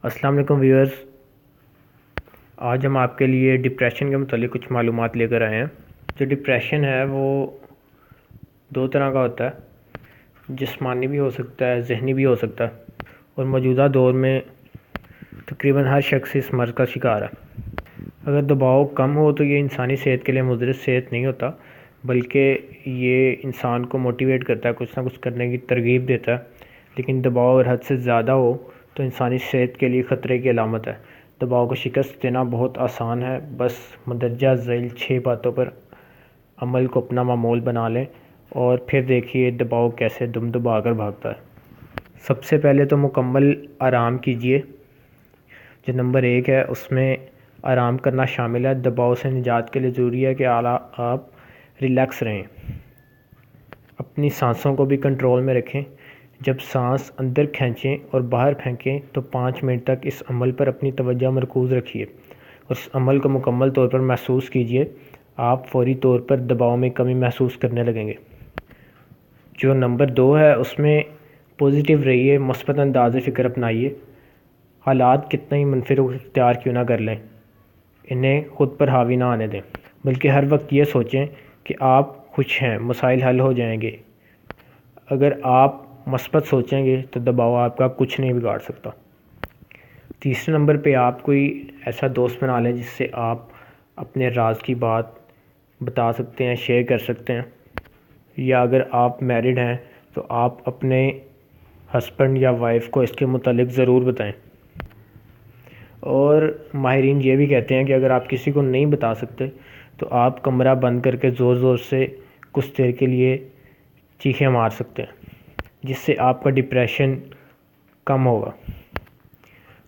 السلام علیکم ویورز، آج ہم آپ کے لیے ڈپریشن کے متعلق کچھ معلومات لے کر آئے ہیں۔ جو ڈپریشن ہے وہ دو طرح کا ہوتا ہے، جسمانی بھی ہو سکتا ہے، ذہنی بھی ہو سکتا ہے، اور موجودہ دور میں تقریباً ہر شخص اس مرض کا شکار ہے۔ اگر دباؤ کم ہو تو یہ انسانی صحت کے لیے مضر صحت نہیں ہوتا، بلکہ یہ انسان کو موٹیویٹ کرتا ہے، کچھ نہ کچھ کرنے کی ترغیب دیتا ہے۔ لیکن دباؤ اگر حد سے زیادہ ہو تو انسانی صحت کے لیے خطرے کی علامت ہے۔ دباؤ کو شکست دینا بہت آسان ہے، بس مندرجہ ذیل 6 باتوں پر عمل کو اپنا معمول بنا لیں اور پھر دیکھیے دباؤ کیسے دم دبا کر بھاگتا ہے۔ سب سے پہلے تو مکمل آرام کیجیے۔ جو نمبر 1 ہے اس میں آرام کرنا شامل ہے۔ دباؤ سے نجات کے لیے ضروری ہے کہ آپ ریلیکس رہیں، اپنی سانسوں کو بھی کنٹرول میں رکھیں۔ جب سانس اندر کھینچیں اور باہر پھینکیں تو 5 منٹ تک اس عمل پر اپنی توجہ مرکوز رکھیے اور اس عمل کو مکمل طور پر محسوس کیجیے۔ آپ فوری طور پر دباؤ میں کمی محسوس کرنے لگیں گے۔ جو نمبر 2 ہے اس میں پازیٹیو رہیے، مثبت انداز فکر اپنائیے۔ حالات کتنا ہی منفی رخ اختیار کیوں نہ کر لیں، انہیں خود پر حاوی نہ آنے دیں، بلکہ ہر وقت یہ سوچیں کہ آپ خوش ہیں، مسائل حل ہو جائیں گے۔ اگر آپ مثبت سوچیں گے تو دباؤ آپ کا کچھ نہیں بگاڑ سکتا۔ تیسرے نمبر پہ آپ کوئی ایسا دوست بنا لیں جس سے آپ اپنے راز کی بات بتا سکتے ہیں، شیئر کر سکتے ہیں، یا اگر آپ میرڈ ہیں تو آپ اپنے ہسبینڈ یا وائف کو اس کے متعلق ضرور بتائیں۔ اور ماہرین یہ بھی کہتے ہیں کہ اگر آپ کسی کو نہیں بتا سکتے تو آپ کمرہ بند کر کے زور زور سے کچھ دیر کے لیے چیخیں مار سکتے ہیں، جس سے آپ کا ڈپریشن کم ہوگا۔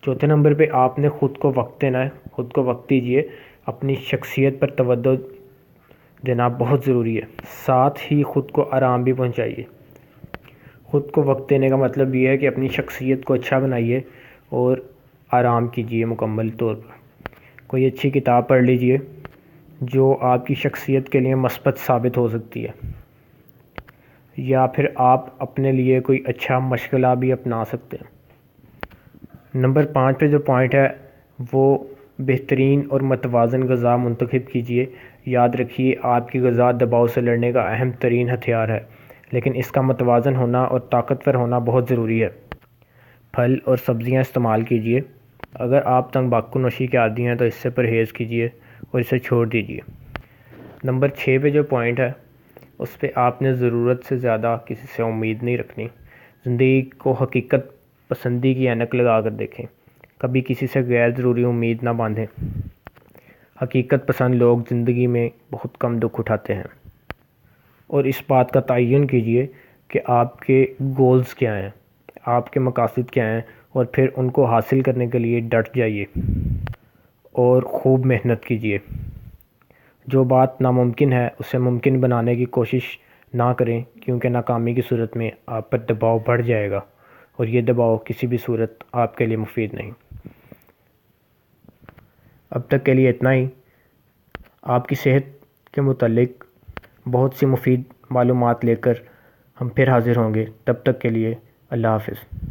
چوتھے نمبر پہ آپ نے خود کو وقت دینا ہے، خود کو وقت دیجیے۔ اپنی شخصیت پر توجہ دینا بہت ضروری ہے، ساتھ ہی خود کو آرام بھی پہنچائیے۔ خود کو وقت دینے کا مطلب یہ ہے کہ اپنی شخصیت کو اچھا بنائیے اور آرام کیجیے مکمل طور پر۔ کوئی اچھی کتاب پڑھ لیجیے جو آپ کی شخصیت کے لیے مثبت ثابت ہو سکتی ہے، یا پھر آپ اپنے لیے کوئی اچھا مشغلہ بھی اپنا سکتے ہیں۔ نمبر 5 پہ جو پوائنٹ ہے وہ بہترین اور متوازن غذا منتخب کیجیے۔ یاد رکھیے آپ کی غذا دباؤ سے لڑنے کا اہم ترین ہتھیار ہے، لیکن اس کا متوازن ہونا اور طاقتور ہونا بہت ضروری ہے۔ پھل اور سبزیاں استعمال کیجیے۔ اگر آپ تمباکو نوشی کے عادی ہیں تو اس سے پرہیز کیجیے اور اسے چھوڑ دیجیے۔ نمبر 6 پہ جو پوائنٹ ہے اس پہ آپ نے ضرورت سے زیادہ کسی سے امید نہیں رکھنی۔ زندگی کو حقیقت پسندی کی اینک لگا کر دیکھیں، کبھی کسی سے غیر ضروری امید نہ باندھیں۔ حقیقت پسند لوگ زندگی میں بہت کم دکھ اٹھاتے ہیں۔ اور اس بات کا تعین کیجیے کہ آپ کے گولز کیا ہیں، آپ کے مقاصد کیا ہیں، اور پھر ان کو حاصل کرنے کے لیے ڈٹ جائیے اور خوب محنت کیجیے۔ جو بات ناممکن ہے اسے ممکن بنانے کی کوشش نہ کریں، کیونکہ ناکامی کی صورت میں آپ پر دباؤ بڑھ جائے گا اور یہ دباؤ کسی بھی صورت آپ کے لیے مفید نہیں۔ اب تک کے لیے اتنا ہی۔ آپ کی صحت کے متعلق بہت سی مفید معلومات لے کر ہم پھر حاضر ہوں گے۔ تب تک کے لیے اللہ حافظ۔